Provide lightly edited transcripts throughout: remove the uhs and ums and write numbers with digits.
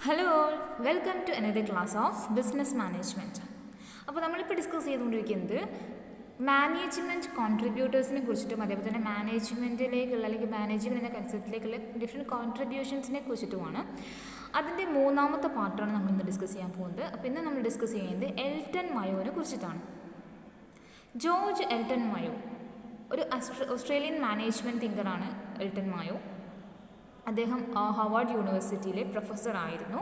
Hello all, welcome to another class of business management. അപ്പോൾ നമ്മളിപ്പോൾ discuss ചെയ്തുകൊണ്ടിരിക്കുന്നത് management കോൺട്രിബ്യൂട്ടേഴ്സിനെ കുറിച്ചിട്ടും അതേപോലെ തന്നെ മാനേജ്മെൻറ്റിലേക്കുള്ള അല്ലെങ്കിൽ മാനേജ്മെൻറ്റ് എന്ന കൺസെപ്റ്റിലേക്കുള്ള ഡിഫറെൻറ്റ് കോൺട്രിബ്യൂഷൻസിനെ കുറിച്ചിട്ടുമാണ്. അതിൻ്റെ മൂന്നാമത്തെ പാർട്ടാണ് നമ്മൾ ഇന്ന് ഡിസ്കസ് ചെയ്യാൻ പോകുന്നത്. അപ്പോൾ ഇന്ന് നമ്മൾ ഡിസ്കസ് ചെയ്യുന്നത് എൽട്ടൺ മയോനെ കുറിച്ചിട്ടാണ്. ജോർജ് എൽട്ടൺ മയോ ഒരു ഓസ്ട്രേലിയൻ മാനേജ്മെൻറ്റ് തിങ്കറാണ് എൽട്ടൺ മയോ. അദ്ദേഹം ഹവാർഡ് യൂണിവേഴ്സിറ്റിയിലെ പ്രൊഫസറായിരുന്നു.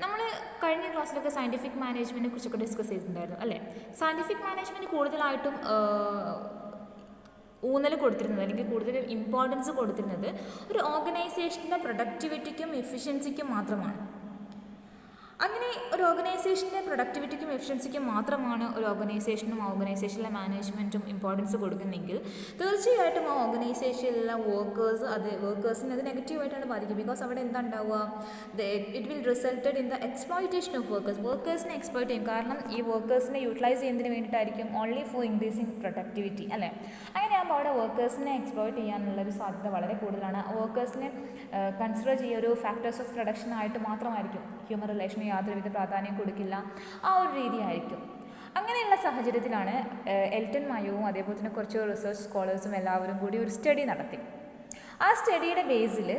നമ്മൾ കഴിഞ്ഞ ക്ലാസ്സിലൊക്കെ സയൻറ്റിഫിക് മാനേജ്മെൻറ്റിനെ കുറിച്ചൊക്കെ ഡിസ്കസ് ചെയ്തിട്ടുണ്ടായിരുന്നു അല്ലേ. സയൻറ്റിഫിക് മാനേജ്മെൻറ്റ് കൂടുതലായിട്ടും ഊന്നൽ കൊടുത്തിരുന്നത് അല്ലെങ്കിൽ കൂടുതൽ ഇമ്പോർട്ടൻസ് കൊടുത്തിരുന്നത് ഒരു ഓർഗനൈസേഷൻ്റെ പ്രൊഡക്ടിവിറ്റിക്കും എഫിഷ്യൻസിക്കും മാത്രമാണ്. അങ്ങനെ ഒരു ഓർഗനൈസേഷൻ്റെ പ്രൊഡക്ടിവിറ്റിക്കും എഫിഷ്യൻസിക്കും മാത്രമാണ് ഒരു ഓർഗനൈസേഷനും ഓർഗനൈസേഷനിലെ മാനേജ്മെൻറ്റും ഇമ്പോർട്ടൻസ് കൊടുക്കുന്നെങ്കിൽ തീർച്ചയായിട്ടും ആ ഓർഗനൈസേഷനിലുള്ള വർക്കേഴ്സിന് അത് നെഗറ്റീവായിട്ടാണ് ബാധിക്കുക. ബിക്കോസ് അവിടെ എന്താ ഉണ്ടാവുക, it will resulted in the exploitation of വർക്കേഴ്സിനെ എക്സ്പ്ലോയിറ്റ് ചെയ്യും. കാരണം ഈ വർക്കേഴ്സിനെ യൂട്ടിലൈസ് ചെയ്യുന്നതിന് വേണ്ടിയിട്ടായിരിക്കും, ഓൺലി ഫോർ ഇൻക്രീസിങ് പ്രൊഡക്ടിവിറ്റി അല്ലേ. അങ്ങനെയാകുമ്പോൾ അവിടെ വർക്കേഴ്സിനെ എക്സ്പ്ലോയിറ്റ് ചെയ്യാനുള്ളൊരു സാധ്യത വളരെ കൂടുതലാണ്. വർക്കേഴ്സിനെ കൺസിഡർ ചെയ്യുക ഒരു ഫാക്ടേഴ്സ് ഓഫ് പ്രൊഡക്ഷൻ ആയിട്ട് മാത്രമായിരിക്കും. ഹ്യൂമൻ റിലേഷന് യാതൊരുവിധ പ്രാധാന്യം കൊടുക്കില്ല, ആ ഒരു രീതിയായിരിക്കും. അങ്ങനെയുള്ള സാഹചര്യത്തിലാണ് എൽട്ടൺ മയോവും അതേപോലെ തന്നെ കുറച്ച് റിസർച്ച് സ്കോളേഴ്സും എല്ലാവരും കൂടി ഒരു സ്റ്റഡി നടത്തി. ആ സ്റ്റഡിയുടെ ബേസിൽ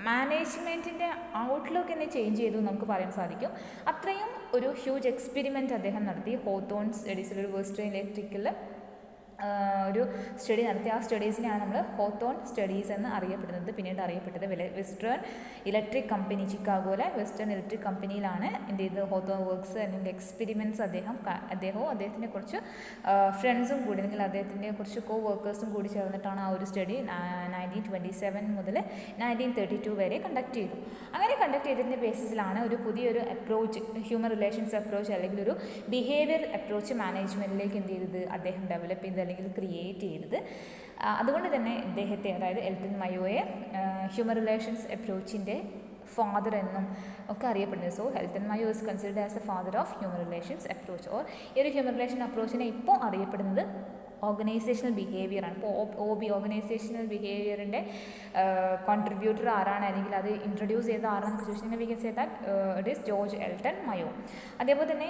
മാനേജ്മെൻറ്റിൻ്റെ ഔട്ട്ലുക്ക് എന്നെ ചേഞ്ച് ചെയ്തു നമുക്ക് പറയാൻ സാധിക്കും. അത്രയും ഒരു ഹ്യൂജ് എക്സ്പെരിമെൻറ്റ് അദ്ദേഹം നടത്തി. ഹോത്തോൺ സ്റ്റഡീസിൽ ഒരു വെസ്റ്റേൺ ഇലക്ട്രിക്കൽ ഒരു സ്റ്റഡി നടത്തി. ആ സ്റ്റഡീസിനെയാണ് നമ്മൾ ഹോത്തോൺ സ്റ്റഡീസ് എന്ന് അറിയപ്പെടുന്നത്. പിന്നീട് അറിയപ്പെട്ടത് വെസ്റ്റേൺ ഇലക്ട്രിക് കമ്പനി, ചിക്കാഗോയിലെ വെസ്റ്റേൺ ഇലക്ട്രിക് കമ്പനിയിലാണ് എന്ത് ചെയ്ത് ഹോത്തോൺ വർക്ക്സ് അല്ലെങ്കിൽ എക്സ്പെരിമെൻറ്റ്സ് അദ്ദേഹവും അദ്ദേഹത്തിൻ്റെ കുറച്ച് ഫ്രണ്ട്സും കൂടി അല്ലെങ്കിൽ അദ്ദേഹത്തിൻ്റെ കുറച്ച് കോ വർക്കേഴ്സും കൂടി ചേർന്നിട്ടാണ് ആ ഒരു സ്റ്റഡി 1927 മുതൽ 1932 വരെ കണ്ടക്ട് ചെയ്തു. അങ്ങനെ കണ്ടക്ട് ചെയ്തതിൻ്റെ ബേസിസിലാണ് ഒരു പുതിയൊരു അപ്രോച്ച്, ഹ്യൂമൻ റിലേഷൻസ് അപ്രോച്ച് അല്ലെങ്കിൽ ഒരു ബിഹേവിയർ അപ്രോച്ച് മാനേജ്മെൻറ്റിലേക്ക് എന്ത് ചെയ്തത് അദ്ദേഹം ഡെവലപ്പ് ചെയ്ത് അല്ലെങ്കിൽ ക്രിയേറ്റ് ചെയ്തത്. അതുകൊണ്ട് തന്നെ ഇദ്ദേഹത്തെ, അതായത് എൽട്ടൺ മയോയെ ഹ്യൂമൻ റിലേഷൻസ് അപ്രോച്ചിൻ്റെ ഫാദർ എന്നും ഒക്കെ അറിയപ്പെടുന്നത്. So Elton Mayo is considered as a father of human relations approach. Or ഈ ഒരു ഹ്യൂമൻ റിലേഷൻ അപ്രോച്ചിനെ ഇപ്പോൾ അറിയപ്പെടുന്നത് ഓർഗനൈസേഷണൽ ബിഹേവിയറാണ്. ഇപ്പോൾ ഓർഗനൈസേഷണൽ ബിഹേവിയറിൻ്റെ കോൺട്രിബ്യൂട്ടർ ആരാണ് അല്ലെങ്കിൽ അത് ഇൻട്രൊഡ്യൂസ് ചെയ്ത ആരാണെന്ന് ചോദിച്ചാൽ we can say that it is George Elton Mayo. അതേപോലെ തന്നെ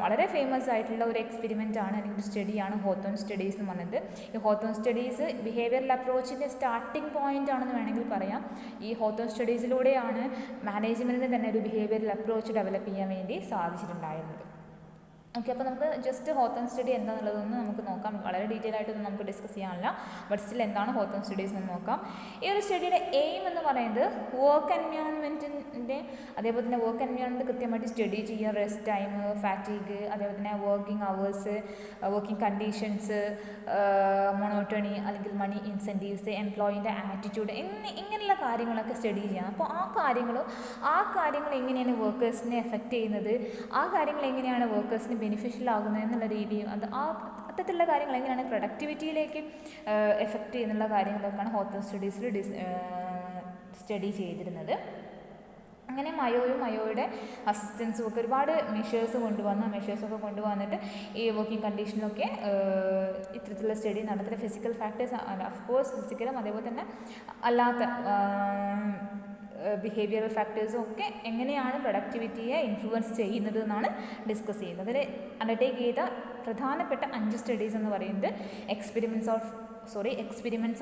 വളരെ ഫേമസ് ആയിട്ടുള്ള ഒരു എക്സ്പെരിമെൻ്റ് ആണ് അല്ലെങ്കിൽ സ്റ്റഡിയാണ് ഹോത്തോൺ സ്റ്റഡീസ് എന്ന് പറഞ്ഞത്. ഈ ഹോത്തോൺ സ്റ്റഡീസ് ബിഹേവിയറൽ അപ്രോച്ചിൻ്റെ സ്റ്റാർട്ടിംഗ് പോയിൻ്റ് ആണെന്ന് വേണമെങ്കിൽ പറയാം. ഈ ഹോത്തോൺ സ്റ്റഡീസിലൂടെയാണ് മാനേജ്മെൻറ്റിന് തന്നെ ഒരു ബിഹേവിയറൽ അപ്രോച്ച് ഡെവലപ്പ് ചെയ്യാൻ വേണ്ടി സാധിച്ചിട്ടുണ്ടായിരുന്നത്. ഓക്കെ, അപ്പോൾ നമുക്ക് ജസ്റ്റ് ഹോത്തോൺ സ്റ്റഡി എന്താണെന്നുള്ളതൊന്ന് നമുക്ക് നോക്കാം. വളരെ ഡീറ്റെയിൽ ആയിട്ടൊന്നും നമുക്ക് ഡിസ്കസ് ചെയ്യാനില്ല, ബട്ട് സ്റ്റിൽ എന്താണ് ഹോത്തോൺ സ്റ്റഡീസ് എന്ന് നോക്കാം. ഈ ഒരു സ്റ്റഡിയുടെ എയിം എന്ന് പറയുന്നത് വർക്ക് എൻവയോൺമെൻറ്റിൻ്റെ അതേപോലെ തന്നെ വർക്ക് എൻവയോൺമെൻറ്റ് കൃത്യമായിട്ട് സ്റ്റഡി ചെയ്യുക, റെസ്റ്റ് ടൈം, ഫാറ്റീഗ്, അതേപോലെ തന്നെ working hours, working conditions, monotony അല്ലെങ്കിൽ മണി ഇൻസെൻറ്റീവ്സ്, എംപ്ലോയിൻ്റെ ആറ്റിറ്റ്യൂഡ് ഇങ്ങനെയുള്ള കാര്യങ്ങളൊക്കെ സ്റ്റഡി ചെയ്യണം. അപ്പോൾ ആ കാര്യങ്ങൾ എങ്ങനെയാണ് വർക്കേഴ്സിനെ എഫക്റ്റ് ചെയ്യുന്നത്, ആ കാര്യങ്ങൾ എങ്ങനെയാണ് വർക്കേഴ്സിന് ബെനിഫിഷ്യൽ ആകുന്നത് എന്നുള്ള രീതിയും ആ അത്തരത്തിലുള്ള കാര്യങ്ങൾ എങ്ങനെയാണ് പ്രൊഡക്ടിവിറ്റിയിലേക്ക് എഫക്റ്റ് ചെയ്യുന്നുള്ള കാര്യങ്ങളൊക്കെയാണ് ഹോത്തോൺ സ്റ്റഡീസിൽ സ്റ്റഡി ചെയ്തിരുന്നത്. അങ്ങനെ മയോയുടെ അസിസ്റ്റൻസും ഒക്കെ ഒരുപാട് മെഷേഴ്സൊക്കെ കൊണ്ടുവന്നിട്ട് ഈ വർക്കിംഗ് കണ്ടീഷനിലൊക്കെ ഇത്തരത്തിലുള്ള സ്റ്റഡി നടത്തുന്ന ഫിസിക്കൽ ഫാക്ടേഴ്സ്, ഓഫ്കോഴ്സ് ഫിസിക്കലും അതേപോലെ തന്നെ അല്ലാത്ത ബിഹേവിയറൽ ഫാക്ടേഴ്സും ഒക്കെ എങ്ങനെയാണ് പ്രൊഡക്ടിവിറ്റിയെ ഇൻഫ്ലുവൻസ് ചെയ്യുന്നത് എന്നാണ് ഡിസ്കസ് ചെയ്യുന്നത്. അതിൽ അണ്ടർടേക്ക് ചെയ്ത പ്രധാനപ്പെട്ട 5 സ്റ്റഡീസ് എന്ന് പറയുന്നത് experiments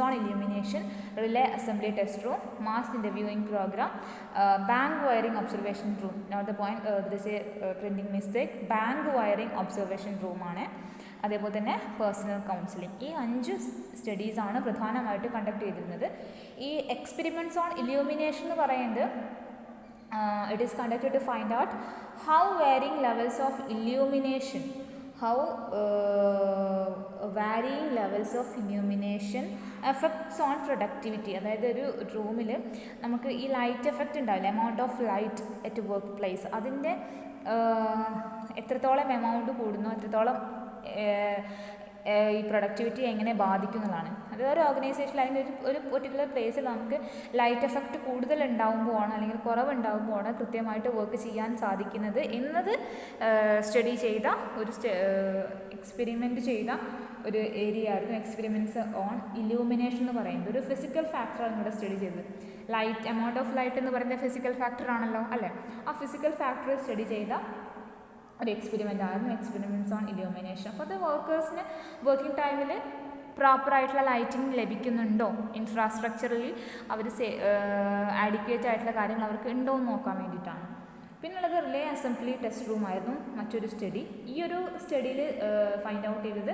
on illumination, relay assembly test room, mass interviewing program, bank wiring observation room. Note the point, this a printing mistake. Bank wiring observation റൂമാണ്. അതേപോലെ തന്നെ പേഴ്സണൽ കൗൺസിലിംഗ്. ഈ 5 സ്റ്റഡീസാണ് പ്രധാനമായിട്ട് കണ്ടക്ട് ചെയ്തിരുന്നത്. ഈ എക്സ്പെരിമെൻറ്റ്സ് ഓൺ ഇല്യൂമിനേഷൻ എന്ന് പറയുന്നത് it is conducted to find out how varying levels of illumination effects on productivity. അതായത് ഒരു റൂമിൽ നമുക്ക് ഈ ലൈറ്റ് എഫക്റ്റ് ഉണ്ടാവില്ല, amount of light at work place, അതിൻ്റെ എത്രത്തോളം എമൗണ്ട് കൂടുന്നു, എത്രത്തോളം ഈ പ്രൊഡക്ടിവിറ്റി എങ്ങനെ ബാധിക്കും എന്നുള്ളതാണ്. അത് ഒരു ഓർഗനൈസേഷനിൽ അതിൻ്റെ ഒരു പെർട്ടിക്കുലർ പ്ലേസിൽ നമുക്ക് ലൈറ്റ് എഫക്റ്റ് കൂടുതൽ ഉണ്ടാകുമ്പോഴാണ് അല്ലെങ്കിൽ കുറവുണ്ടാകുമ്പോഴാണ് കൃത്യമായിട്ട് വർക്ക് ചെയ്യാൻ സാധിക്കുന്നത് എന്നത് സ്റ്റഡി ചെയ്ത ഒരു എക്സ്പെരിമെൻറ്റ് ചെയ്ത ഒരു ഏരിയ ആയിരുന്നു എക്സ്പെരിമെൻറ്റ്സ് ഓൺ ഇലൂമിനേഷൻ എന്ന് പറയുന്നത്. ഒരു ഫിസിക്കൽ ഫാക്ടറാണ് ഇവിടെ സ്റ്റഡി ചെയ്തത്. ലൈറ്റ്, എമൗണ്ട് ഓഫ് ലൈറ്റ് എന്ന് പറയുന്ന ഫിസിക്കൽ ഫാക്ടർ ആണല്ലോ അല്ലേ. ആ ഫിസിക്കൽ ഫാക്ടർ സ്റ്റഡി ചെയ്ത ഒരു എക്സ്പെരിമെൻ്റ് ആയിരുന്നു എക്സ്പെരിമെൻറ്റ്സ് ഓൺ ഇലൂമിനേഷൻ. അപ്പോൾ അത് വർക്കേഴ്സിന് വർക്കിംഗ് ടൈമിൽ പ്രോപ്പറായിട്ടുള്ള ലൈറ്റിംഗ് ലഭിക്കുന്നുണ്ടോ, ഇൻഫ്രാസ്ട്രക്ചറലി അവർ ആഡിക്വേറ്റ് ആയിട്ടുള്ള കാര്യങ്ങൾ അവർക്ക് ഉണ്ടോ എന്ന് നോക്കാൻ വേണ്ടിയിട്ടാണ്. പിന്നുള്ളത് റിലേ അസംബ്ലി ടെസ്റ്റ് റൂം ആയിരുന്നു മറ്റൊരു സ്റ്റഡി. ഈ ഒരു സ്റ്റഡിയിൽ ഫൈൻഡ് ഔട്ട് ചെയ്തത്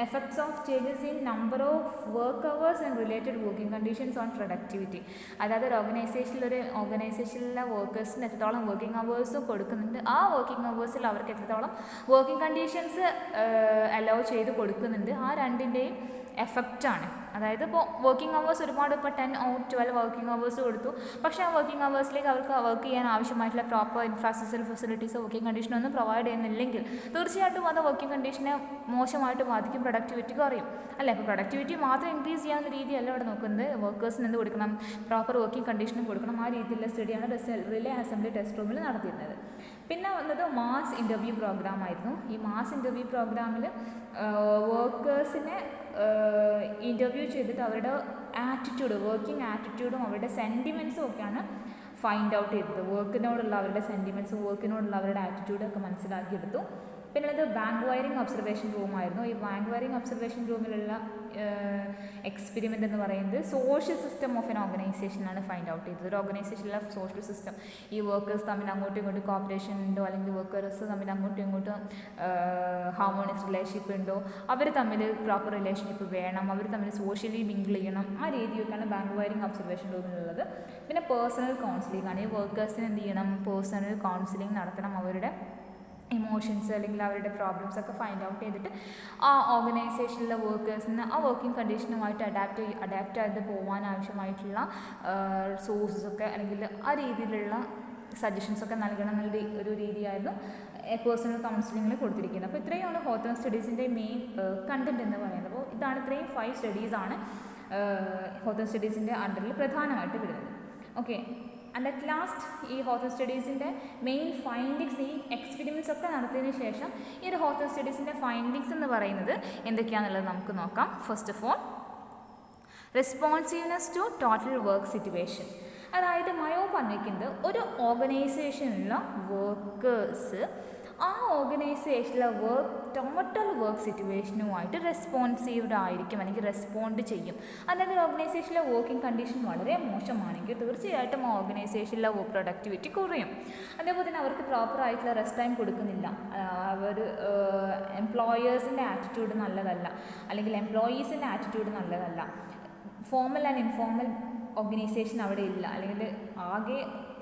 effects of changes in number of work hours and related working conditions on productivity. അതായത് ഒരു ഓർഗനൈസേഷനിലെ വർക്കേഴ്സിന് എത്രത്തോളം വർക്കിംഗ് അവേഴ്സ് കൊടുക്കുന്നുണ്ട്, ആ വർക്കിംഗ് അവേഴ്സിൽ അവർക്ക് എത്രത്തോളം വർക്കിംഗ് കണ്ടീഷൻസ് അലോ ചെയ്ത് കൊടുക്കുന്നുണ്ട്, ആ രണ്ടിൻ്റെയും എഫക്റ്റാണ്. അതായത് ഇപ്പോൾ വർക്കിംഗ് അവേഴ്സ് ഒരുപാട് ഇപ്പോൾ 10 or 12 വർക്കിംഗ് അവേഴ്സ് കൊടുത്തു, പക്ഷേ ആ വർക്കിംഗ് അവേഴ്സിലേക്ക് അവർക്ക് വർക്ക് ചെയ്യാൻ ആവശ്യമായിട്ടുള്ള പ്രോപ്പർ ഇൻഫ്രാസ്ട്രക്ചർ ഫെസിലിറ്റീസോ വർക്കിംഗ് കണ്ടീഷനൊന്നും പ്രൊവൈഡ് ചെയ്യുന്നില്ലെങ്കിൽ തീർച്ചയായിട്ടും അത് വർക്കിംഗ് കണ്ടീഷനെ മോശമായിട്ട് ബാധിക്കും, പ്രൊഡക്ടിവിറ്റി കുറയും അല്ലേ. അപ്പോൾ പ്രൊഡക്ടിവിറ്റി മാത്രം ഇൻക്രീസ് ചെയ്യാവുന്ന രീതിയല്ല ഇവിടെ നോക്കുന്നത്, വർക്കേഴ്സിന് എന്ത് കൊടുക്കണം, പ്രോപ്പർ വർക്കിംഗ് കണ്ടീഷനും കൊടുക്കണം. ആ രീതിയിലുള്ള സ്റ്റഡിയാണ് റിലേ അസംബ്ലി ടെസ്റ്റ് റൂമിൽ നടത്തിയിരുന്നത്. പിന്നെ വന്നത് മാസ് ഇൻ്റർവ്യൂ പ്രോഗ്രാം ആയിരുന്നു. ഈ മാസ് ഇൻ്റർവ്യൂ പ്രോഗ്രാമിൽ വർക്കേഴ്സിനെ ഇൻ്റർവ്യൂ ചെയ്തിട്ട് അവരുടെ ആറ്റിറ്റ്യൂഡ്, വർക്കിംഗ് ആറ്റിറ്റ്യൂഡും അവരുടെ സെൻറ്റിമെൻറ്റ്സും ഒക്കെയാണ് ഫൈൻഡ് ഔട്ട് ചെയ്തത്. വർക്കിനോടുള്ള അവരുടെ സെൻറ്റിമെൻറ്റ്സും വർക്കിനോടുള്ള അവരുടെ ആറ്റിറ്റ്യൂഡൊക്കെ മനസ്സിലാക്കിയെടുത്തു. പിന്നെ അത് ബാങ്ക് വയറിംഗ് ഒബ്സർവേഷൻ റൂമായിരുന്നു. ഈ ബാങ്ക് വയറിംഗ് ഒബ്സർവേഷൻ റൂമിലുള്ള എക്സ്പെരിമെൻ്റ് എന്ന് പറയുന്നത് സോഷ്യൽ സിസ്റ്റം ഓഫ് എൻ ഓർഗനൈസേഷനാണ് ഫൈൻഡ് ഔട്ട് ചെയ്തത്. ഒരു ഓർഗനൈസേഷനിലെ സോഷ്യൽ സിസ്റ്റം, ഈ വർക്കേഴ്സ് തമ്മിൽ അങ്ങോട്ടും ഇങ്ങോട്ടും കോപ്പറേഷൻ ഉണ്ടോ, അല്ലെങ്കിൽ വർക്കേഴ്സ് തമ്മിൽ അങ്ങോട്ടും ഇങ്ങോട്ടും ഹാർമോണിയസ് റിലേഷൻഷിപ്പ് ഉണ്ടോ, അവർ തമ്മിൽ പ്രോപ്പർ റിലേഷൻഷിപ്പ് വേണം, അവർ തമ്മിൽ സോഷ്യലി മിങ്കിൾ ചെയ്യണം, ആ രീതിയൊക്കെയാണ് ബാങ്ക് വയറിംഗ് ഒബ്സർവേഷൻ റൂമിലുള്ളത്. പിന്നെ പേഴ്സണൽ കൗൺസിലിംഗ് ആണ്. ഈ വർക്കേഴ്സിന് എന്ത് ചെയ്യണം, പേഴ്സണൽ കൗൺസിലിംഗ് നടത്തണം, അവരുടെ ഇമോഷൻസ് അല്ലെങ്കിൽ അവരുടെ പ്രോബ്ലംസ് ഒക്കെ ഫൈൻഡ് ഔട്ട് ചെയ്തിട്ട് ആ ഓർഗനൈസേഷനിലെ വർക്കേഴ്സിന് ആ വർക്കിംഗ് കണ്ടീഷനുമായിട്ട് അഡാപ്റ്റ് ചെയ്ത് പോകാൻ ആവശ്യമായിട്ടുള്ള സോഴ്സസൊക്കെ അല്ലെങ്കിൽ ആ രീതിയിലുള്ള സജഷൻസൊക്കെ നൽകണം എന്നുള്ള ഒരു രീതിയായിരുന്നു പേഴ്സണൽ കൗൺസിലിങ്ങിൽ കൊടുത്തിരിക്കുന്നത്. അപ്പോൾ ഇത്രയാണ് ഹോത്തോൺ സ്റ്റഡീസിൻ്റെ മെയിൻ കണ്ടൻറ് എന്ന് പറയുന്നത്. അപ്പോൾ ഇതാണ് ഇത്രയും 5 സ്റ്റഡീസാണ് ഹോത്തോൺ സ്റ്റഡീസിൻ്റെ അണ്ടറിൽ പ്രധാനമായിട്ട് വരുന്നത്. ഓക്കെ, ആൻഡ് അറ്റ് ലാസ്റ്റ് ഈ ഹോത്തോൺ സ്റ്റഡീസിൻ്റെ മെയിൻ ഫൈൻഡിങ്സ്, ഈ എക്സ്പെരിമെൻറ്റ്സ് ഒക്കെ നടത്തിയതിന് ശേഷം ഈ ഒരു ഹോത്തോൺ സ്റ്റഡീസിൻ്റെ ഫൈൻഡിങ്സ് എന്ന് പറയുന്നത് എന്തൊക്കെയാണെന്നുള്ളത് നമുക്ക് നോക്കാം. First of all, responsiveness to total work situation. അതായത് മയോ പറഞ്ഞിരിക്കുന്നത് ഒരു ഓർഗനൈസേഷനിലുള്ള വർക്കേഴ്സ് ആ ഓർഗനൈസേഷനിലെ ടോട്ടൽ വർക്ക് സിറ്റുവേഷനുമായിട്ട് റെസ്പോൺസീവ്ഡ് ആയിരിക്കും അല്ലെങ്കിൽ റെസ്പോണ്ട് ചെയ്യും. അതായത് ഓർഗനൈസേഷനിലെ വർക്കിംഗ് കണ്ടീഷൻ വളരെ മോശമാണെങ്കിൽ തീർച്ചയായിട്ടും ആ ഓർഗനൈസേഷനിലെ പ്രൊഡക്ടിവിറ്റി കുറയും. അതേപോലെ തന്നെ അവർക്ക് പ്രോപ്പറായിട്ടുള്ള റെസ്റ്റ് ടൈം കൊടുക്കുന്നില്ല, അവർ എംപ്ലോയേഴ്സിൻ്റെ ആറ്റിറ്റ്യൂഡ് നല്ലതല്ല അല്ലെങ്കിൽ എംപ്ലോയീസിൻ്റെ ആറ്റിറ്റ്യൂഡ് നല്ലതല്ല, ഫോർമൽ ആൻഡ് ഇൻഫോർമൽ ഓർഗനൈസേഷൻ അവിടെ ഇല്ല, അല്ലെങ്കിൽ ആകെ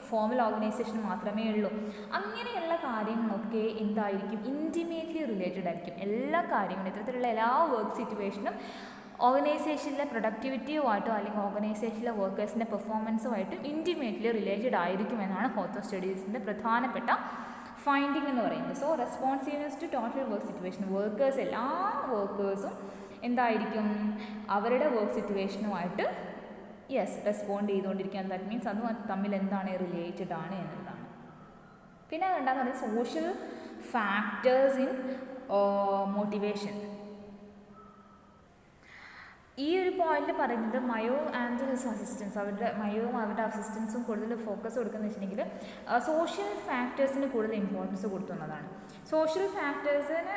ഫോർമൽ ഓർഗനൈസേഷൻ മാത്രമേ ഉള്ളൂ. അങ്ങനെയുള്ള കാര്യങ്ങളൊക്കെ എന്തായിരിക്കും, ഇൻറ്റിമേറ്റ്ലി റിലേറ്റഡ് ആയിരിക്കും. എല്ലാ കാര്യങ്ങളും ഇത്തരത്തിലുള്ള എല്ലാ വർക്ക് സിറ്റുവേഷനും ഓർഗനൈസേഷനിലെ പ്രൊഡക്ടിവിറ്റിയുമായിട്ടോ അല്ലെങ്കിൽ ഓർഗനൈസേഷനിലെ വർക്കേഴ്സിൻ്റെ പെർഫോമൻസുമായിട്ടും ഇൻറ്റിമേറ്റ്ലി റിലേറ്റഡ് ആയിരിക്കുമെന്നാണ് ഹോത്തോൺ സ്റ്റഡീസിൻ്റെ പ്രധാനപ്പെട്ട ഫൈൻഡിങ് എന്ന് പറയുന്നത്. So responsiveness to total work situation, workers എല്ലാ വർക്കേഴ്സും എന്തായിരിക്കും അവരുടെ വർക്ക് സിറ്റുവേഷനുമായിട്ട് റെസ്പോണ്ട് ചെയ്തുകൊണ്ടിരിക്കുകയാണ്. ദാറ്റ് മീൻസ് അത് തമ്മിൽ എന്താണ് റിലേറ്റഡ് ആണ് എന്നുള്ളതാണ്. പിന്നെ രണ്ടാമത് പറയുന്നത് സോഷ്യൽ ഫാക്ടേഴ്സ് ഇൻ മോട്ടിവേഷൻ. ഈ ഒരു പോയിന്റിൽ പറയുന്നത് മയോ ആൻഡ് ഹിസ് അസിസ്റ്റൻസ്, മയോവും അവരുടെ അസിസ്റ്റൻസും കൂടുതൽ ഫോക്കസ് കൊടുക്കുന്നത് വെച്ചിട്ടുണ്ടെങ്കിൽ സോഷ്യൽ ഫാക്ടേഴ്സിന് കൂടുതൽ ഇമ്പോർട്ടൻസ് കൊടുക്കുന്നതാണ്. സോഷ്യൽ ഫാക്ടേഴ്സിന്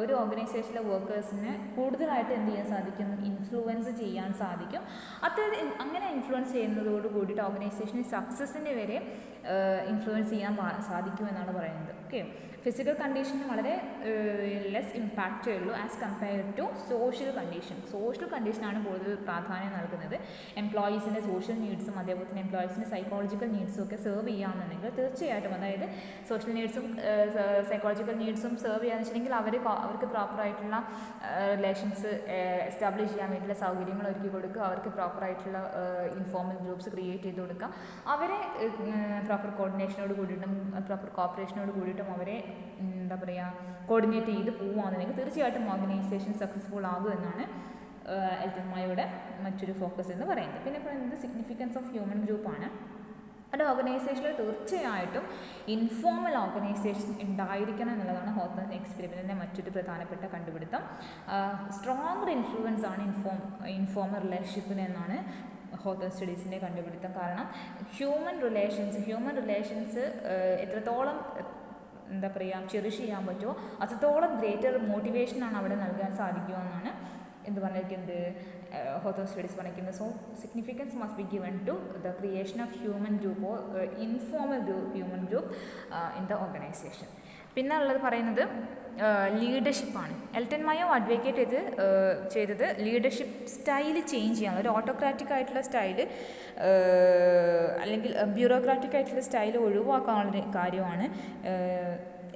ഒരു ഓർഗനൈസേഷനിലെ വർക്കേഴ്സിന് കൂടുതലായിട്ട് എന്ത് ചെയ്യാൻ സാധിക്കും, ഇൻഫ്ലുവൻസ് ചെയ്യാൻ സാധിക്കും. അങ്ങനെ ഇൻഫ്ലുവൻസ് ചെയ്യുന്നതോട് കൂടിയിട്ട് ഓർഗനൈസേഷന് സക്സസിന് വരെ ഇൻഫ്ലുവൻസ് ചെയ്യാൻ സാധിക്കുമെന്നാണ് പറയുന്നത്. ഓക്കെ, ഫിസിക്കൽ കണ്ടീഷന് വളരെ ലെസ് ഇമ്പാക്റ്റേ ഉള്ളൂ as compared to social condition. Social കണ്ടീഷനാണ് കൂടുതൽ പ്രാധാന്യം നൽകുന്നത്. എംപ്ലോയീസിൻ്റെ സോഷ്യൽ നീഡ്സും അതേപോലെ തന്നെ എംപ്ലോയീസിൻ്റെ സൈക്കോളജിക്കൽ നീഡ്സും ഒക്കെ സെർവ് ചെയ്യാമെന്നുണ്ടെങ്കിൽ തീർച്ചയായിട്ടും, അതായത് സോഷ്യൽ നീഡ്സും സൈക്കോളജിക്കൽ നീഡ്സും സെർവ് ചെയ്യാന്ന് വെച്ചിട്ടുണ്ടെങ്കിൽ അവർക്ക് പ്രോപ്പറായിട്ടുള്ള റിലേഷൻസ് എസ്റ്റാബ്ലിഷ് ചെയ്യാൻ വേണ്ടിയിട്ടുള്ള സൗകര്യങ്ങൾ ഒരുക്കി കൊടുക്കുക, അവർക്ക് പ്രോപ്പറായിട്ടുള്ള ഇൻഫോർമൽ ഗ്രൂപ്പ്സ് ക്രിയേറ്റ് ചെയ്ത് കൊടുക്കുക, അവരെ പ്രോപ്പർ കോർഡിനേഷനോട് കൂടിയിട്ടും പ്രോപ്പർ കോപ്പറേഷനോട് കൂടിയിട്ടും അവരെ എന്താ പറയുക കോർഡിനേറ്റ് ചെയ്ത് പോവുകയാണെന്നുണ്ടെങ്കിൽ തീർച്ചയായിട്ടും ഓർഗനൈസേഷൻ സക്സസ്ഫുൾ ആകുമെന്നാണ് എൽട്ടൺ മയോയുടെ മറ്റൊരു ഫോക്കസ് എന്ന് പറയുന്നത്. പിന്നെ പറയുന്നത് സിഗ്നിഫിക്കൻസ് ഓഫ് ഹ്യൂമൻ ഗ്രൂപ്പാണ്. ഒരു ഓർഗനൈസേഷനിൽ തീർച്ചയായിട്ടും ഇൻഫോർമൽ ഓർഗനൈസേഷൻ ഉണ്ടായിരിക്കണം എന്നുള്ളതാണ് ഹോത്തൻസ് എക്സ്പെരിമെൻറ്റിൻ്റെ മറ്റൊരു പ്രധാനപ്പെട്ട കണ്ടുപിടുത്തം. സ്ട്രോങ്ങർ ഇൻഫ്ലുവൻസ് ആണ് ഇൻഫോർമൽ റിലേഷൻഷിപ്പിന് എന്നാണ് ഹോത്തൻസ് സ്റ്റഡീസിൻ്റെ കണ്ടുപിടുത്തം. കാരണം ഹ്യൂമൻ റിലേഷൻസ് എത്രത്തോളം എന്താ പറയുക ചെറിഷ് ചെയ്യാൻ പറ്റുമോ അത്രത്തോളം ഗ്രേറ്റർ മോട്ടിവേഷനാണ് അവിടെ നൽകാൻ സാധിക്കുക എന്നാണ് എന്ത് പറഞ്ഞിരിക്കുന്നത് ഹോത്തൻസ് സ്റ്റഡീസ് പറഞ്ഞിരിക്കുന്നത്. So significance must be given to the creation of human group or informal human group in the organization. പിന്നെ ഉള്ളത് പറയുന്നത് ലീഡർഷിപ്പാണ്. എൽട്ടൺ മയോ അഡ്വക്കേറ്റ് ചെയ്തത് ലീഡർഷിപ്പ് സ്റ്റൈല് ചേഞ്ച് ചെയ്യാൻ, ഒരു ഓട്ടോക്രാറ്റിക് ആയിട്ടുള്ള സ്റ്റൈല് അല്ലെങ്കിൽ ബ്യൂറോക്രാറ്റിക് ആയിട്ടുള്ള സ്റ്റൈല് ഒഴിവാക്കാനുള്ള കാര്യമാണ്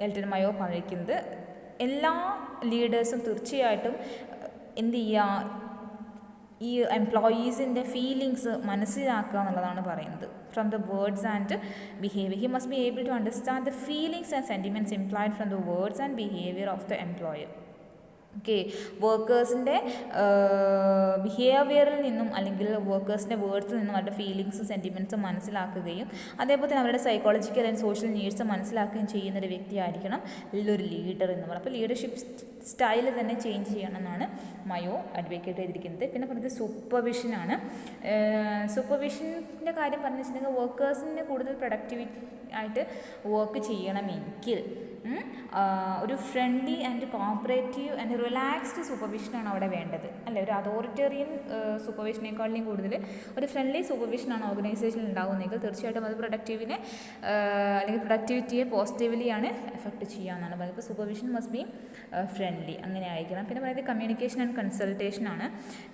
എൽട്ടൺ മയോ പറഞ്ഞിരിക്കുന്നത്. എല്ലാ ലീഡേഴ്സും തീർച്ചയായിട്ടും എന്ത് ചെയ്യുക, ഈ എംപ്ലോയീസിൻ്റെ ഫീലിങ്സ് മനസ്സിലാക്കുക എന്നുള്ളതാണ് പറയുന്നത്. From the words and behaviour he must be able to understand the feelings and sentiments implied from the words and behaviour of the employer. Okay, വർക്കേഴ്സിൻ്റെ ബിഹേവിയറിൽ നിന്നും അല്ലെങ്കിൽ വർക്കേഴ്സിൻ്റെ വേർഡ്സിൽ നിന്നും അവരുടെ ഫീലിങ്സും സെൻറ്റിമെൻറ്റ്സും മനസ്സിലാക്കുകയും അതേപോലെ തന്നെ അവരുടെ സൈക്കോളജിക്കൽ ആൻഡ് സോഷ്യൽ നീഡ്സ് മനസ്സിലാക്കുകയും ചെയ്യുന്നൊരു വ്യക്തിയായിരിക്കണം ഒരു ലീഡർ എന്ന് പറയുന്നത്. അപ്പോൾ ലീഡർഷിപ്പ് സ്റ്റൈൽ തന്നെ ചേഞ്ച് ചെയ്യണമെന്നാണ് മയോ അഡ്വക്കേറ്റ് ചെയ്തിരിക്കുന്നത്. പിന്നെ പറയുന്നത് സൂപ്പർവിഷനാണ്. സൂപ്പർവിഷൻ്റെ കാര്യം പറഞ്ഞു വെച്ചിട്ടുണ്ടെങ്കിൽ വർക്കേഴ്സിന് കൂടുതൽ പ്രൊഡക്ടിവിറ്റി ആയിട്ട് വർക്ക് ചെയ്യണമെങ്കിൽ ഒരു friendly and cooperative and relaxed സൂപ്പർവിഷനാണ് അവിടെ വേണ്ടത്, അല്ലേ? ഒരു അതോറിറ്റേറിയൻ സൂപ്പർവിഷനേക്കാളും കൂടുതൽ ഒരു ഫ്രണ്ട്ലി സൂപ്പർവിഷനാണ് ഓർഗനൈസേഷനിൽ ഉണ്ടാകുന്നതെങ്കിൽ തീർച്ചയായിട്ടും അത് പ്രൊഡക്റ്റീവിനെ അല്ലെങ്കിൽ പ്രൊഡക്ടിവിറ്റിയെ പോസിറ്റീവ്ലിയാണ് എഫക്റ്റ് ചെയ്യാമെന്നാണ് പറയുന്നത്. ഇപ്പോൾ സൂപ്പർവിഷൻ മസ്റ്റ് ബി ഫ്രണ്ട്ലി, അങ്ങനെ ആയിരിക്കണം. പിന്നെ പറയുന്നത് കമ്മ്യൂണിക്കേഷൻ ആൻഡ് കൺസൾട്ടേഷൻ ആണ്.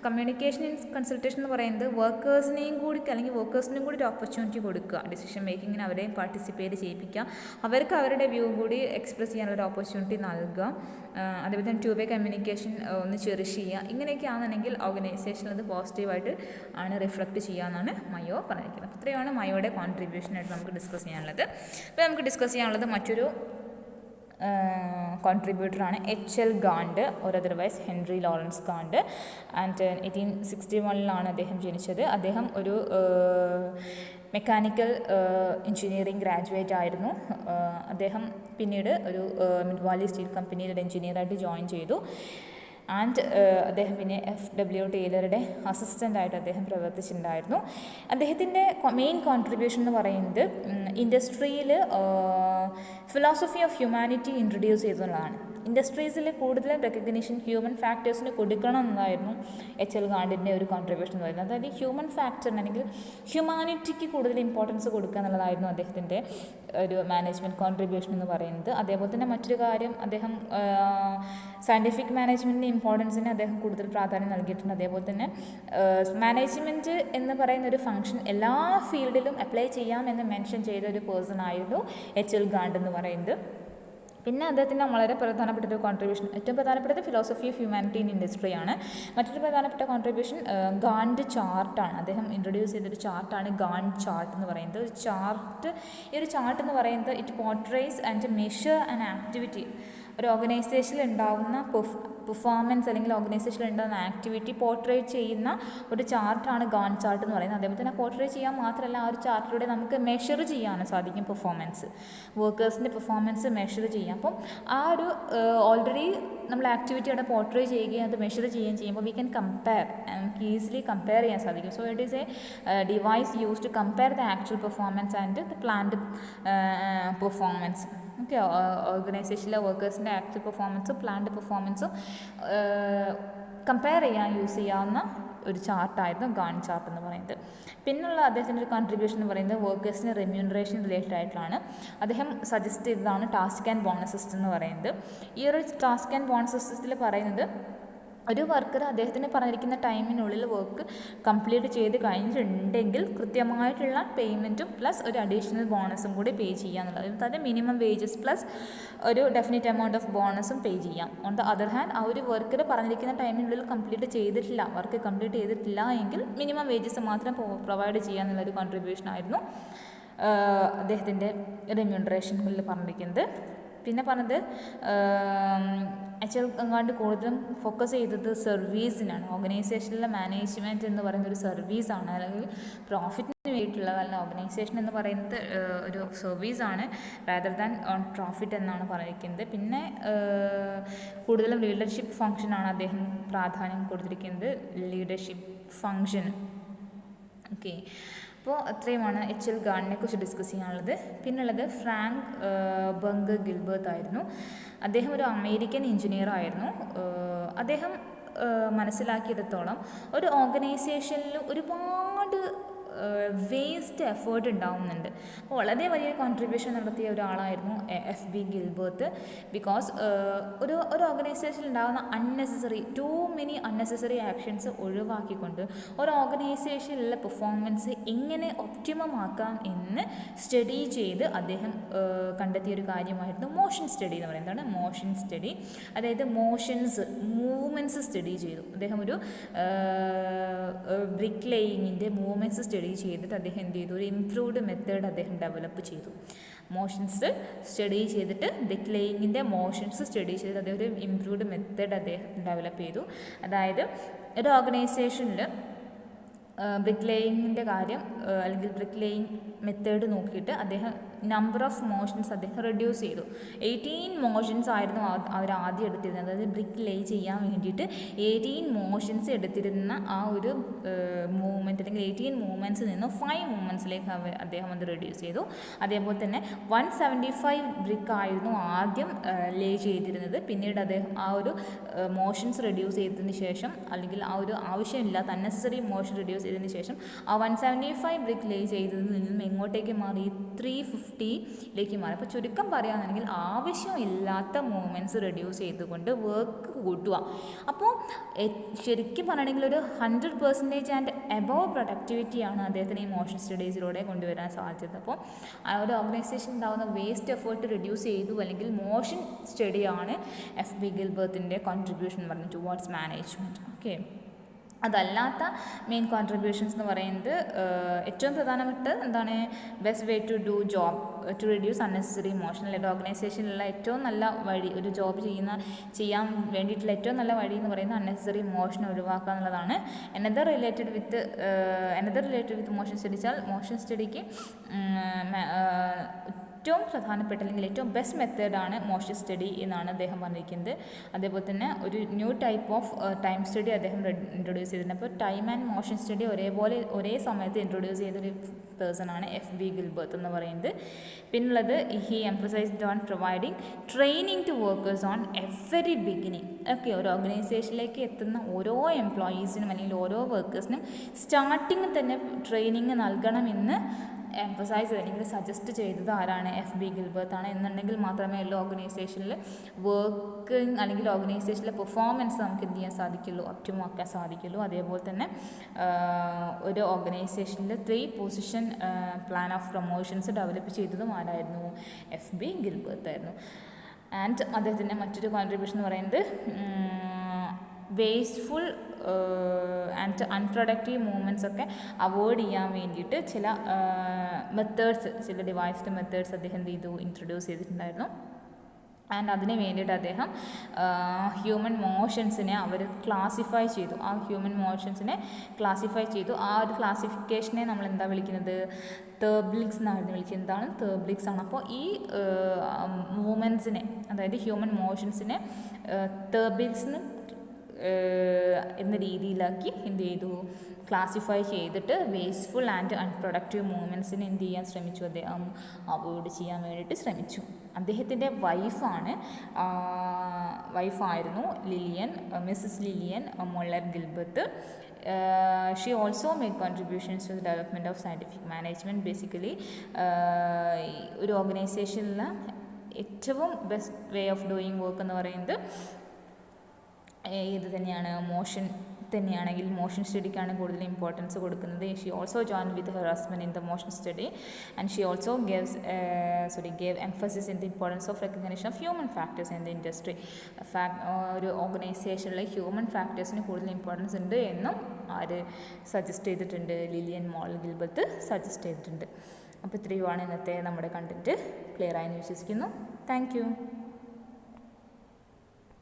കമ്മ്യൂണിക്കേഷൻ ആൻഡ് കൺസൾട്ടേഷൻ എന്ന് പറയുന്നത് വർക്കേഴ്സിനെയും കൂടി അല്ലെങ്കിൽ വർക്കേഴ്സിനും കൂടി ഒരു ഓപ്പർച്യൂണിറ്റി കൊടുക്കുക, ഡിസിഷൻ മേക്കിങ്ങിന് അവരെയും പാർട്ടിസിപ്പേറ്റ് ചെയ്യിപ്പിക്കുക, അവർക്ക് അവരുടെ വ്യൂ കൂടി എക്സ്പ്രസ് ചെയ്യാനുള്ളൊരു ഓപ്പർച്യൂണിറ്റി നൽകുക. അതേപോലെ തന്നെ ടു വേ കമ്മ്യൂണിക്കേഷൻ ഒന്ന് ചെറിഷ് ചെയ്യുക. ഇങ്ങനെയൊക്കെയാണെന്നുണ്ടെങ്കിൽ ഓർഗനൈസേഷനിൽ അത് പോസിറ്റീവായിട്ട് ആണ് റിഫ്ലക്റ്റ് ചെയ്യാമെന്നാണ് മയോ പറഞ്ഞിരിക്കുന്നത്. അപ്പോൾ ഇത്രയാണ് മയോയുടെ കോൺട്രിബ്യൂഷനായിട്ട് നമുക്ക് ഡിസ്കസ് ചെയ്യാനുള്ളത്. അപ്പോൾ നമുക്ക് ഡിസ്കസ് ചെയ്യാനുള്ളത് മറ്റൊരു കോൺട്രിബ്യൂട്ടറാണ് H L. Gantt or otherwise Henry Laurence Gantt. And 1861 അദ്ദേഹം ജനിച്ചത്. അദ്ദേഹം ഒരു മെക്കാനിക്കൽ എഞ്ചിനീയറിംഗ് ഗ്രാജുവേറ്റ് ആയിരുന്നു. അദ്ദേഹം പിന്നീട് ഒരു മിഡ്വാലി സ്റ്റീൽ കമ്പനിയിൽ ഒരു എഞ്ചിനീയറായിട്ട് ജോയിൻ ചെയ്തു. ആൻഡ് അദ്ദേഹം പിന്നെ F.W. ടൈലറുടെ അസിസ്റ്റൻ്റായിട്ട് അദ്ദേഹം പ്രവർത്തിച്ചിട്ടുണ്ടായിരുന്നു. അദ്ദേഹത്തിൻ്റെ മെയിൻ കോൺട്രിബ്യൂഷൻ എന്ന് പറയുന്നത് ഇൻഡസ്ട്രിയിൽ ഫിലോസഫി ഓഫ് ഹ്യൂമാനിറ്റി ഇൻട്രൊഡ്യൂസ് ചെയ്തതാണ്. ഇൻഡസ്ട്രീസിൽ കൂടുതലും റെക്കഗ്നീഷൻ ഹ്യൂമൻ ഫാക്ടേഴ്സിന് കൊടുക്കണം എന്നതായിരുന്നു എച്ച്.എൽ. ഗാണ്ടിൻ്റെ ഒരു കോൺട്രിബ്യൂഷൻ എന്ന് പറയുന്നത്. അതായത് ഹ്യൂമൻ ഫാക്ടറിന് അല്ലെങ്കിൽ ഹ്യൂമാനിറ്റിക്ക് കൂടുതൽ ഇമ്പോർട്ടൻസ് കൊടുക്കുക എന്നുള്ളതായിരുന്നു അദ്ദേഹത്തിൻ്റെ ഒരു മാനേജ്മെൻറ്റ് കോൺട്രിബ്യൂഷൻ എന്ന് പറയുന്നത്. അതേപോലെ തന്നെ മറ്റൊരു കാര്യം, അദ്ദേഹം സയൻറ്റിഫിക് മാനേജ്മെൻറ്റിൻ്റെ ഇമ്പോർട്ടൻസിന് അദ്ദേഹം കൂടുതൽ പ്രാധാന്യം നൽകിയിട്ടുണ്ട്. അതേപോലെ തന്നെ മാനേജ്മെൻറ്റ് എന്ന് പറയുന്ന ഒരു ഫംഗ്ഷൻ എല്ലാ ഫീൽഡിലും അപ്ലൈ ചെയ്യാമെന്ന് മെൻഷൻ ചെയ്ത ഒരു പേഴ്സൺ ആയിരുന്നു എച്ച്.എൽ. ഗാണ്ട് എന്ന് പറയുന്നത്. പിന്നെ അദ്ദേഹത്തിൻ്റെ വളരെ പ്രധാനപ്പെട്ട ഒരു കോൺട്രിബ്യൂഷൻ, ഏറ്റവും പ്രധാനപ്പെട്ടത് ഫിലോസഫി ഓഫ് ഹ്യൂമാനിറ്റി ഇൻ ഇൻഡസ്ട്രിയാണ്. മറ്റൊരു പ്രധാനപ്പെട്ട കോൺട്രിബ്യൂഷൻ ഗാണ്ട് ചാർട്ടാണ്. അദ്ദേഹം ഇൻട്രൊഡ്യൂസ് ചെയ്തൊരു ചാർട്ടാണ് ഗാണ്ട് ചാർട്ട് എന്ന് പറയുന്നത്. ഈ ഒരു ചാർട്ട് എന്ന് പറയുന്നത് it portrays and measure and activity, ഒരു ഓർഗനൈസേഷനിൽ ഉണ്ടാകുന്ന പെർഫോമൻസ് അല്ലെങ്കിൽ ഓർഗനൈസേഷനിൽ ഉണ്ടാകുന്ന ആക്ടിവിറ്റി പോർട്രേറ്റ് ചെയ്യുന്ന ഒരു ചാർട്ടാണ് ഗാണ്ട് ചാർട്ട് എന്ന് പറയുന്നത്. അതേപോലെ തന്നെ പോർട്രേറ്റ് ചെയ്യാൻ മാത്രമല്ല ആ ഒരു ചാർട്ടിലൂടെ നമുക്ക് മെഷർ ചെയ്യാനും സാധിക്കും പെർഫോമൻസ്, വർക്കേഴ്സിൻ്റെ പെർഫോമൻസ് മെഷർ ചെയ്യാം. അപ്പം ആ ഒരു ഓൾറെഡി നമ്മൾ ആക്ടിവിറ്റി അവിടെ പോർട്രേറ്റ് ചെയ്യുകയും അത് മെഷർ ചെയ്യുകയും ചെയ്യുമ്പോൾ വി ക്യാൻ കമ്പയർ, നമുക്ക് ഈസിലി കമ്പയർ ചെയ്യാൻ സാധിക്കും. So it is a device use to compare the actual performance and the planned performance. Okay, ഓർഗനൈസേഷനിലെ വർക്കേഴ്സിൻ്റെ ആക്ച്വൽ പെർഫോമൻസും പ്ലാൻഡ് പെർഫോമൻസും കമ്പയർ ചെയ്യാൻ യൂസ് ചെയ്യാവുന്ന ഒരു ചാർട്ടായിരുന്നു ഗാണ്ട് ചാർട്ട് എന്ന് പറയുന്നത്. പിന്നുള്ള അദ്ദേഹത്തിൻ്റെ ഒരു കോൺട്രിബ്യൂഷൻ എന്ന് പറയുന്നത് വർക്കേഴ്സിന് റെമ്യൂണറേഷൻ റിലേറ്റഡ് ആയിട്ടുള്ളതാണ്. അദ്ദേഹം സജസ്റ്റ് ചെയ്തതാണ് ടാസ്ക് ആൻഡ് ബോണസ് സിസ്റ്റം എന്ന് പറയുന്നത്. ഈ ഒരു ടാസ്ക് ആൻഡ് ബോണസ് സിസ്റ്റത്തിൽ പറയുന്നത് ഒരു വർക്കർ അദ്ദേഹത്തിന് പറഞ്ഞിരിക്കുന്ന ടൈമിനുള്ളിൽ വർക്ക് കംപ്ലീറ്റ് ചെയ്ത് കഴിഞ്ഞിട്ടുണ്ടെങ്കിൽ കൃത്യമായിട്ടുള്ള പേയ്മെൻറ്റും പ്ലസ് ഒരു അഡീഷണൽ ബോണസും കൂടി പേ ചെയ്യാന്നുള്ളത്. അതായത് മിനിമം വേജസ് പ്ലസ് ഒരു ഡെഫിനിറ്റ് എമൗണ്ട് ഓഫ് ബോണസും പേ ചെയ്യാം. ഓൺ ദ അതർ ഹാൻഡ് ആ ഒരു വർക്കർ പറഞ്ഞിരിക്കുന്ന ടൈമിനുള്ളിൽ കംപ്ലീറ്റ് ചെയ്തിട്ടില്ല എങ്കിൽ മിനിമം വേജസ് മാത്രം പ്രൊവൈഡ് ചെയ്യാന്നുള്ളൊരു കോൺട്രിബ്യൂഷൻ ആയിരുന്നു അദ്ദേഹത്തിൻ്റെ റെമ്യൂണറേഷനിൽ പറഞ്ഞിരിക്കുന്നത്. പിന്നെ പറഞ്ഞത് എച്ച്.എൽ. ഗാർഡ് കൂടുതലും ഫോക്കസ് ചെയ്തത് സർവീസിനാണ്. ഓർഗനൈസേഷനിലെ മാനേജ്മെൻറ്റ് എന്ന് പറയുന്ന ഒരു സർവീസാണ്, അല്ലെങ്കിൽ പ്രോഫിറ്റിന് വേണ്ടിയിട്ടുള്ളതല്ല. ഓർഗനൈസേഷൻ എന്ന് പറയുന്നത് ഒരു സർവീസാണ് റാദർ ദാൻ ഓൺ പ്രോഫിറ്റ് എന്നാണ് പറഞ്ഞിരിക്കുന്നത്. പിന്നെ കൂടുതലും ലീഡർഷിപ്പ് ഫങ്ഷനാണ് അദ്ദേഹം പ്രാധാന്യം കൊടുത്തിരിക്കുന്നത്, ലീഡർഷിപ്പ് ഫങ്ഷൻ. ഓക്കെ, അപ്പോൾ അത്രയുമാണ് എച്ച്.എൽ. ഗാർഡിനെ കുറിച്ച് ഡിസ്കസ് ചെയ്യാനുള്ളത്. പിന്നുള്ളത് ഫ്രാങ്ക് ബങ്കർ ഗിൽബർട്ട് ആയിരുന്നു. അദ്ദേഹം ഒരു അമേരിക്കൻ എഞ്ചിനീയർ ആയിരുന്നു. അദ്ദേഹം മനസ്സിലാക്കിയിടത്തോളം ഒരു ഓർഗനൈസേഷനിൽ ഒരുപാട് വേസ്റ്റ് എഫേർട്ട് ഉണ്ടാവുന്നുണ്ട്. അപ്പോൾ വളരെ വലിയ കോൺട്രിബ്യൂഷൻ നടത്തിയ ഒരാളായിരുന്നു എഫ്.ബി. ഗിൽബർട്ട്. ബിക്കോസ് ഒരു ഓർഗനൈസേഷനിൽ ഉണ്ടാകുന്ന ടൂ മെനി അൺനെസസറി ആക്ഷൻസ് ഒഴിവാക്കിക്കൊണ്ട് ഒരു ഓർഗനൈസേഷനിലുള്ള പെർഫോമൻസ് എങ്ങനെ ഒപ്റ്റിമം ആക്കാം എന്ന് സ്റ്റഡി ചെയ്ത് അദ്ദേഹം കണ്ടെത്തിയൊരു കാര്യമായിരുന്നു മോഷൻ സ്റ്റഡി എന്ന് പറയുന്നത്. മോഷൻ സ്റ്റഡി, അതായത് മൂവ്മെൻറ്റ്സ് സ്റ്റഡി ചെയ്തു. അദ്ദേഹം ഒരു ബ്രിക്ക് ലേയിങ്ങിൻ്റെ മൂവ്മെൻറ്റ്സ് സ്റ്റഡി ചെയ്തിട്ട് അദ്ദേഹം എന്ത് ചെയ്തു, ഒരു ഇംപ്രൂവ്ഡ് മെത്തേഡ് അദ്ദേഹം ഡെവലപ്പ് ചെയ്തു. മോഷൻസ് സ്റ്റഡി ചെയ്തിട്ട് ബ്രിക്ക് ലേയിങ്ങിൻ്റെ മോഷൻസ് സ്റ്റഡി ചെയ്തിട്ട് അദ്ദേഹം ഒരു ഇംപ്രൂവ്ഡ് മെത്തേഡ് അദ്ദേഹം ഡെവലപ്പ് ചെയ്തു. അതായത് ഒരു ഓർഗനൈസേഷനിൽ ബ്രിക്ക് ലേയിങ്ങിൻ്റെ കാര്യം അല്ലെങ്കിൽ ബ്രിക്ക് ലേയിങ് മെത്തേഡ് നോക്കിയിട്ട് അദ്ദേഹം നമ്പർ ഓഫ് മോഷൻസ് അദ്ദേഹം റെഡ്യൂസ് ചെയ്തു. 18 മോഷൻസ് ആയിരുന്നു അവർ ആദ്യം എടുത്തിരുന്നത്. അതായത് ബ്രിക്ക് ലേ ചെയ്യാൻ വേണ്ടിയിട്ട് 18 മോഷൻസ് എടുത്തിരുന്ന ആ ഒരു മൂവ്മെൻറ്റ് അല്ലെങ്കിൽ 18 മൂവ്മെൻറ്റ്സിൽ നിന്ന് 5 മൂവ്മെൻറ്റ്സിലേക്ക് അദ്ദേഹം അത് റെഡ്യൂസ് ചെയ്തു. അതേപോലെ തന്നെ 175 ബ്രിക്ക് ആയിരുന്നു ആദ്യം ലേ ചെയ്തിരുന്നത്. പിന്നീട് അദ്ദേഹം ആ ഒരു മോഷൻസ് റെഡ്യൂസ് ചെയ്തതിന് ശേഷം, അല്ലെങ്കിൽ ആ ഒരു ആവശ്യമില്ലാത്ത അൺനെസസറി മോഷൻ റെഡ്യൂസ് ചെയ്തതിന് ശേഷം ആ 175 ബ്രിക്ക് ലേ ചെയ്തതിൽ നിന്നും എങ്ങോട്ടേക്ക് മാറി, 350ലേക്ക് മാറി. അപ്പോൾ ചുരുക്കം പറയുകയാണെങ്കിൽ ആവശ്യമില്ലാത്ത മൂവ്മെൻറ്റ്സ് റെഡ്യൂസ് ചെയ്തുകൊണ്ട് വർക്ക് കൂട്ടുക. അപ്പോൾ ശരിക്കും പറയണമെങ്കിൽ ഒരു 100% ആൻഡ് എബവ് പ്രൊഡക്ടിവിറ്റിയാണ് അദ്ദേഹത്തിന് ഈ മോഷൻ സ്റ്റഡീസിലൂടെ കൊണ്ടുവരാൻ സാധിച്ചത്. അപ്പോൾ ആ ഒരു ഓർഗനൈസേഷൻ ഉണ്ടാകുന്ന വേസ്റ്റ് എഫേർട്ട് റെഡ്യൂസ് ചെയ്തു, അല്ലെങ്കിൽ മോഷൻ സ്റ്റഡിയാണ് എഫ്.ബി. ഗിൽബർട്ടിൻ്റെ കോൺട്രിബ്യൂഷൻ എന്ന് പറയുന്നത് ടുവേർഡ്സ് മാനേജ്മെൻറ്റ്. ഓക്കെ, അതല്ലാത്ത മെയിൻ കോൺട്രിബ്യൂഷൻസ് എന്ന് പറയുന്നത് ഏറ്റവും പ്രധാനപ്പെട്ട എന്താണ്, best way to do job to reduce unnecessary motion. അല്ലെങ്കിൽ ഓർഗനൈസേഷനിലുള്ള ഏറ്റവും നല്ല വഴി, ഒരു ജോബ് ചെയ്യാൻ വേണ്ടിയിട്ടുള്ള ഏറ്റവും നല്ല വഴി എന്ന് പറയുന്നത് അൺനെസസറി മോഷൻ ഒഴിവാക്കുക എന്നുള്ളതാണ്. Another related with motion study വെച്ചാൽ മോഷൻ സ്റ്റഡിക്ക് ഏറ്റവും പ്രധാനപ്പെട്ട അല്ലെങ്കിൽ ഏറ്റവും ബെസ്റ്റ് മെത്തേഡാണ് മോഷൻ സ്റ്റഡി എന്നാണ് അദ്ദേഹം പറഞ്ഞിരിക്കുന്നത്. അതേപോലെ തന്നെ ഒരു new type of time study അദ്ദേഹം ഇൻട്രൊഡ്യൂസ് ചെയ്തിട്ടുണ്ട്. അപ്പോൾ ടൈം ആൻഡ് മോഷൻ സ്റ്റഡി ഒരേ സമയത്ത് ഇൻട്രൊഡ്യൂസ് ചെയ്തൊരു പേഴ്സണാണ് എഫ്.ബി. ഗിൽബർട്ട് എന്ന് പറയുന്നത്. പിന്നുള്ളത് he emphasized on providing training to workers on every beginning. Okay, ഒരു ഓർഗനൈസേഷനിലേക്ക് എത്തുന്ന ഓരോ എംപ്ലോയീസിനും അല്ലെങ്കിൽ ഓരോ വർക്കേഴ്സിനും സ്റ്റാർട്ടിങ്ങിൽ തന്നെ ട്രെയിനിങ് നൽകണമെന്ന് എംഫസൈസ് അല്ലെങ്കിൽ സജസ്റ്റ് ചെയ്തത് ആരാണ്, എഫ്.ബി. ഗിൽബർട്ടാണ്. എന്നുണ്ടെങ്കിൽ മാത്രമേ എല്ലാ ഓർഗനൈസേഷനിൽ വർക്കിംഗ് അല്ലെങ്കിൽ ഓർഗനൈസേഷനിലെ പെർഫോമൻസ് നമുക്ക് എന്ത് ചെയ്യാൻ സാധിക്കുള്ളൂ, ഒപ്റ്റിമാക്കാൻ സാധിക്കുള്ളൂ. അതേപോലെ തന്നെ ഒരു ഓർഗനൈസേഷനിൽ 3 position plan of promotions develop ചെയ്തതും ആരായിരുന്നു, എഫ്.ബി. ഗിൽബർട്ടായിരുന്നു. ആൻഡ് അദ്ദേഹത്തിൻ്റെ മറ്റൊരു കോൺട്രിബ്യൂഷൻ എന്ന് പറയുന്നത് വേസ്റ്റ്ഫുൾ ആൻഡ് അൺപ്രൊഡക്റ്റീവ് മൂവ്മെൻറ്റ്സ് ഒക്കെ അവോയ്ഡ് ചെയ്യാൻ വേണ്ടിയിട്ട് ചില ഡിവൈസ്ഡ് മെത്തേഡ്സ് അദ്ദേഹം എന്ത് ചെയ്തു, ഇൻട്രൊഡ്യൂസ് ചെയ്തിട്ടുണ്ടായിരുന്നു. ആൻഡ് അതിന് വേണ്ടിയിട്ട് അദ്ദേഹം ഹ്യൂമൻ മോഷൻസിനെ അവർ ക്ലാസിഫൈ ചെയ്തു. ആ ഒരു ക്ലാസിഫിക്കേഷനെ നമ്മൾ എന്താ വിളിക്കുന്നത്, തേർബ്ലിക്സ് എന്നായിരുന്നു വിളിക്കുന്നത്. എന്താണ് തേർബ്ലിക്സ് ആണ്. അപ്പോൾ ഈ മൂവ്മെൻറ്റ്സിനെ, അതായത് ഹ്യൂമൻ മോഷൻസിനെ തേർബ്ലിക്സ് എന്ന രീതിയിലാക്കി എന്ത് ചെയ്തു, ക്ലാസിഫൈ ചെയ്തിട്ട് വേസ്റ്റ്ഫുൾ ആൻഡ് അൺപ്രൊഡക്റ്റീവ് മൂവ്മെൻറ്റ്സിനെ എന്ത് ചെയ്യാൻ ശ്രമിച്ചു, അദ്ദേഹം അവോയ്ഡ് ചെയ്യാൻ വേണ്ടിയിട്ട് ശ്രമിച്ചു. അദ്ദേഹത്തിൻ്റെ വൈഫായിരുന്നു Mrs Lillian Moller Gilbreth. She also made contributions to the development of scientific management. Basically ഒരു ഓർഗനൈസേഷനിലെ ഏറ്റവും best way of doing work എന്ന് പറയുന്നത് ഇത് തന്നെയാണ്, മോഷൻ തന്നെയാണെങ്കിൽ മോഷൻ സ്റ്റഡിക്കാണ് കൂടുതൽ ഇമ്പോർട്ടൻസ് കൊടുക്കുന്നത്. She also join with her husband in the motion study and she also gave emphasis in the importance of recognition of human factors in the industry. ഒരു ഓർഗനൈസേഷനിലെ human ഫാക്ടേഴ്സിന് കൂടുതൽ ഇമ്പോർട്ടൻസ് ഉണ്ട് എന്നും ആര് suggest ചെയ്തിട്ടുണ്ട്, Lilian മോൾ Gilbert suggest ചെയ്തിട്ടുണ്ട്. അപ്പോൾ ഇത്രയുമാണ് ഇന്നത്തെ നമ്മുടെ കണ്ടൻറ്റ്. ക്ലിയർ ആയെന്ന് വിശ്വസിക്കുന്നു. Thank you.